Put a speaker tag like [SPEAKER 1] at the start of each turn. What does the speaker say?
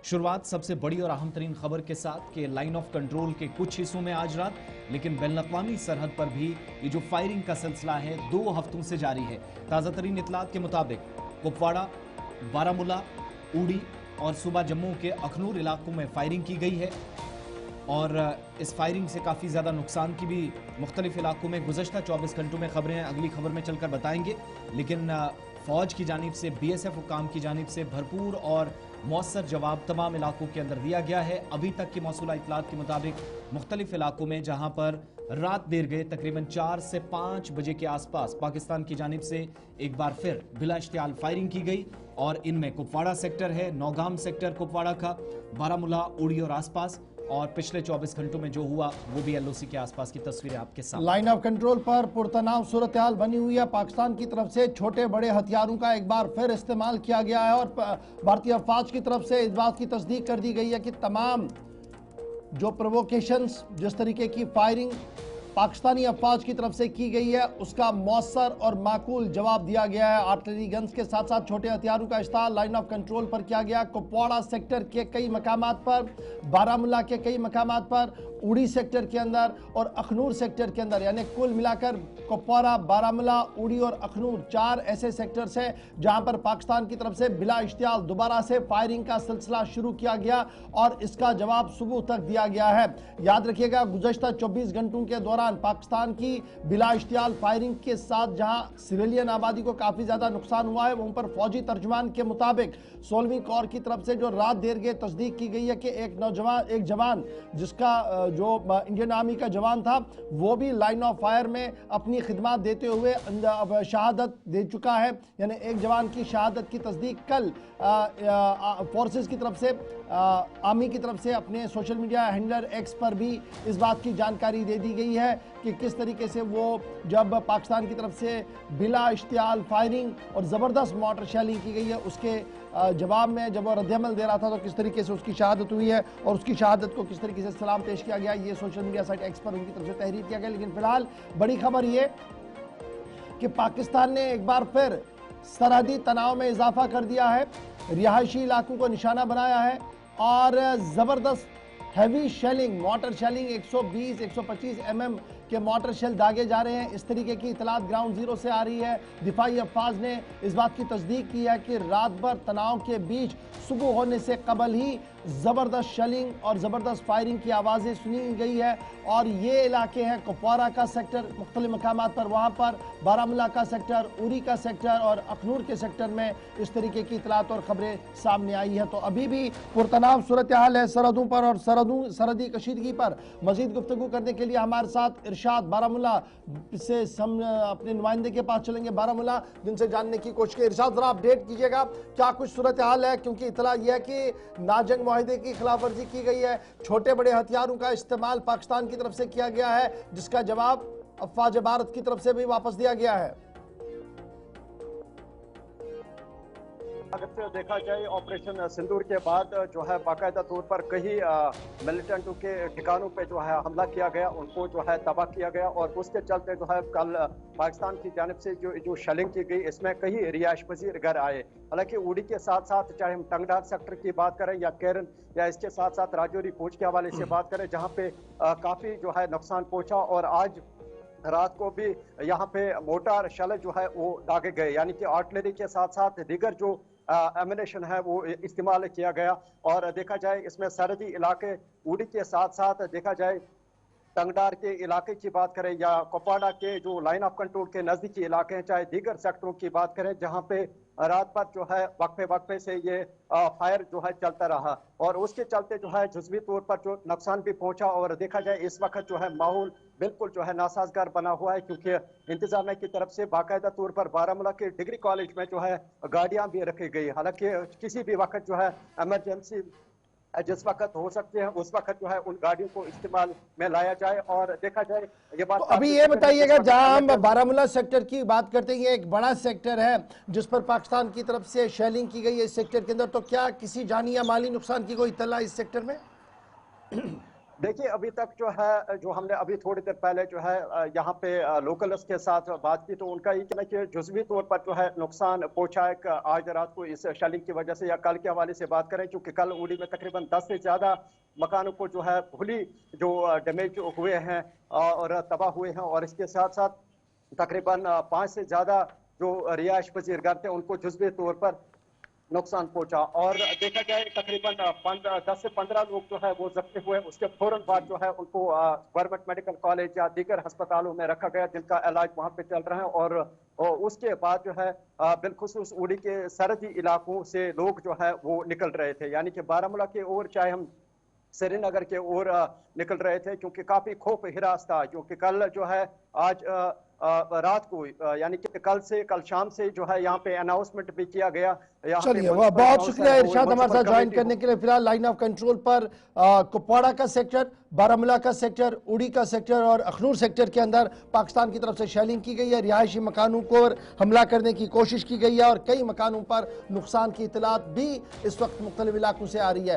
[SPEAKER 1] शुरुआत सबसे बड़ी और अहम तरीन खबर के साथ कि लाइन ऑफ कंट्रोल के कुछ हिस्सों में आज रात, लेकिन बैनुल-अक़वामी सरहद पर भी ये जो फायरिंग का सिलसिला है 2 हफ्तों से जारी है। ताज़ा तरीन इत्तलात के मुताबिक कुपवाड़ा, बारामूला, उड़ी और सूबा जम्मू के अखनूर इलाकों में फायरिंग की गई है और इस फायरिंग से काफ़ी ज़्यादा नुकसान की भी मुख्तलिफ इलाकों में गुज़श्ता 24 घंटों में खबरें हैं। अगली खबर में चलकर बताएंगे, लेकिन फ़ौज की जानिब से, BSF हुक्काम की जानिब से भरपूर और मौसर जवाब तमाम इलाकों के अंदर दिया गया है। अभी तक की मौसूला इत्तलात के मुताबिक मुख्तलिफ इलाकों में जहां पर रात देर गए तकरीबन 4 से 5 बजे के आसपास पाकिस्तान की जानिब से एक बार फिर बिला इश्तियाल फायरिंग की गई और इनमें कुपवाड़ा सेक्टर है, नौगाम सेक्टर कुपवाड़ा का, बारामूला, उड़ी और आसपास, और पिछले 24 घंटों में जो हुआ वो भी LOC के आसपास की तस्वीरें आपके सामने।
[SPEAKER 2] लाइन ऑफ कंट्रोल पर पुरतनाव सूरत हाल बनी हुई है। पाकिस्तान की तरफ से छोटे बड़े हथियारों का एक बार फिर इस्तेमाल किया गया है और भारतीय अफवाज की तरफ से इस बात की तस्दीक कर दी गई है कि तमाम जो प्रोवोकेशंस, जिस तरीके की फायरिंग पाकिस्तानी अफवाज की तरफ से की गई है, उसका मौसर और माकूल जवाब दिया गया है। आर्टिलरी गन्स के साथ साथ छोटे हथियारों का इस्तेमाल लाइन ऑफ कंट्रोल पर किया गया। कुपवाड़ा सेक्टर के कई मकामात पर, बारामूला के कई मकामात पर, उड़ी सेक्टर के अंदर और अखनूर सेक्टर के अंदर, यानी कुल मिलाकर कुपवाड़ा, बारामूला, उड़ी और अखनूर 4 ऐसे सेक्टर्स हैं जहां पर पाकिस्तान की तरफ से बिला इश्तियाल दोबारा से फायरिंग का सिलसिला शुरू किया गया और इसका जवाब सुबह तक दिया गया है। याद रखिएगा, गुज़श्ता 24 घंटों के दौरान पाकिस्तान की बिला इश्तियाल फायरिंग के साथ जहां सिविलियन आबादी को काफी ज्यादा नुकसान हुआ है, वहां पर फौजी तर्जुमान के मुताबिक 16वीं कोर की तरफ से जो रात देर के तस्दीक की गई है कि एक जवान जिसका जो इंडियन आर्मी का जवान था वो भी लाइन ऑफ फायर में अपनी खिदमत देते हुए शहादत दे चुका है। यानी एक जवान की शहादत की तस्दीक कल फोर्सेस की तरफ से, आर्मी की तरफ से अपने सोशल मीडिया हैंडलर X पर भी इस बात की जानकारी दे दी गई है कि किस तरीके से वो जब पाकिस्तान की तरफ से बिला इश्तियाल फायरिंग और ज़बरदस्त मोटर शेलिंग की गई है, उसके जवाब में जब वो रद्दअमल दे रहा था तो किस तरीके से उसकी शहादत हुई है और उसकी शहादत को किस तरीके से सलाम पेश किया गया, ये सोशल मीडिया साइट X पर उनकी तरफ से तहरीर किया गया। लेकिन फिलहाल बड़ी खबर ये कि पाकिस्तान ने एक बार फिर सरहदी तनाव में इजाफा कर दिया है, रिहायशी इलाकों को निशाना बनाया है और ज़बरदस्त heavy shelling, motor shelling 120-125 mm के मोटर शेल दागे जा रहे हैं। इस तरीके की इतलात ग्राउंड जीरो से आ रही है। दिफाई अफवाज ने इस बात की तस्दीक की है कि रात भर तनाव के बीच सुबह होने से कबल ही ज़बरदस्त शेलिंग और ज़बरदस्त फायरिंग की आवाज़ें सुनी गई है और ये इलाके हैं कुपवाड़ा का सेक्टर मुख्तलिफ मकामात पर, वहाँ पर बारामूला का सेक्टर, उरी का सेक्टर और अखनूर के सेक्टर में इस तरीके की इतलात और खबरें सामने आई है। तो अभी भी पुरतनाव सूरत हाल है सरहदों पर और सरहदी कशीदगी पर। मज़ीद गुफ्तगू करने के लिए हमारे साथ इरशाद बारामूला से हम अपने नुमाइंदे के पास चलेंगे बारामूला, जिनसे जानने की कोशिश की। इरशाद जरा अपडेट कीजिएगा क्या कुछ सूरत हाल है, क्योंकि इतला यह है कि नाजंग मुआहिदे की खिलाफ वर्जी की गई है, छोटे बड़े हथियारों का इस्तेमाल पाकिस्तान की तरफ से किया गया है, जिसका जवाब अफवाज भारत की तरफ से भी वापस दिया गया है।
[SPEAKER 3] अगर से देखा जाए ऑपरेशन सिंदूर के बाद जो है बाकायदा तौर पर कई मिलिटेंटों के ठिकानों पे जो है हमला किया गया, उनको जो है तबाह किया गया और उसके चलते जो है कल पाकिस्तान की जानिब से जो शेलिंग की गई, इसमें कई रिहायश पजीर घर आए। हालांकि उड़ी के साथ साथ चाहे हम टंगडार सेक्टर की बात करें या केरन या इसके साथ साथ राजौरी फौज के हवाले से बात करें, जहाँ पे काफ़ी जो है नुकसान पहुँचा और आज रात को भी यहाँ पे मोटार शेल जो है वो दागे गए, यानी कि आर्टिलरी के साथ साथ दीगर जो एमिनेशन है वो इस्तेमाल किया गया। और देखा जाए इसमें सरहदी इलाके उड़ी के साथ साथ देखा जाए टंगडार के इलाके की बात करें या कुपवाड़ा के जो लाइन ऑफ कंट्रोल के नज़दीकी इलाके हैं, चाहे दीगर सेक्टरों की बात करें, जहाँ पे रात भर जो है वक्फे से ये फायर जो है चलता रहा और उसके चलते जो है जुज़वी तौर पर जो नुकसान भी पहुंचा। और देखा जाए इस वक्त जो है माहौल बिल्कुल जो है नासाजगार बना हुआ है, क्योंकि इंतजामिया की तरफ से बाकायदा तौर पर बारामूला के डिग्री कॉलेज में जो है गाड़ियां भी रखी गई। हालांकि किसी भी वक्त जो है इमरजेंसी जिस वक्त हो सकते हैं उस वक्त जो है उन गाड़ियों को इस्तेमाल में लाया जाए। और देखा जाए ये बात,
[SPEAKER 2] तो अभी ये बताइएगा, जहां हम बारामूला सेक्टर की बात करते हैं, ये एक बड़ा सेक्टर है जिस पर पाकिस्तान की तरफ से शेलिंग की गई है इस सेक्टर के अंदर, तो क्या किसी जानी या माली नुकसान की कोई इत्तला इस सेक्टर में?
[SPEAKER 3] देखिए अभी तक जो है, जो हमने अभी थोड़ी देर पहले जो है यहाँ पे लोकल्स के साथ बात की, तो उनका ये कहना है कि जुज़वी तौर पर जो है नुकसान पहुंचा है आज रात को इस शेलिंग की वजह से, या कल के हवाले से बात करें, क्योंकि कल उड़ी में तकरीबन 10 से ज़्यादा मकानों को जो है फुली जो डैमेज हुए हैं और तबाह हुए हैं, और इसके साथ साथ तकरीबन 5 से ज़्यादा जो रिहायश पजीर घर थे उनको जुज़वी तौर पर नुकसान पहुंचा। और देखा जाए तकरीबन 10 से 15 लोग जो है वो जख्मी हुए। उसके फौरन बाद जो है उनको गवर्नमेंट मेडिकल कॉलेज या दीगर अस्पतालों में रखा गया, जिनका इलाज वहां पे चल रहा है। और उसके बाद जो है बिलखुसूस उड़ी के सरहदी इलाकों से लोग जो है वो निकल रहे थे, यानी कि बारामूला के ओर चाहे हम श्रीनगर के ओर निकल रहे थे, क्योंकि काफी खौफ हिरास था, क्योंकि कल जो है आज रात को यानी कि कल शाम से जो है यहाँ पे अनाउंसमेंट भी किया गया।
[SPEAKER 2] चलिए वह बहुत शुक्रिया इरशाद हमारे साथ ज्वाइन करने के लिए। फिलहाल लाइन ऑफ कंट्रोल पर कुपवाड़ा का सेक्टर, बारामूला का सेक्टर, उड़ी का सेक्टर और अखनूर सेक्टर के अंदर पाकिस्तान की तरफ से शेलिंग की गई है। रिहायशी मकानों को हमला करने की कोशिश की गई है और कई मकानों पर नुकसान की इतलात भी इस वक्त मुख्तलिफ इलाकों से आ रही है।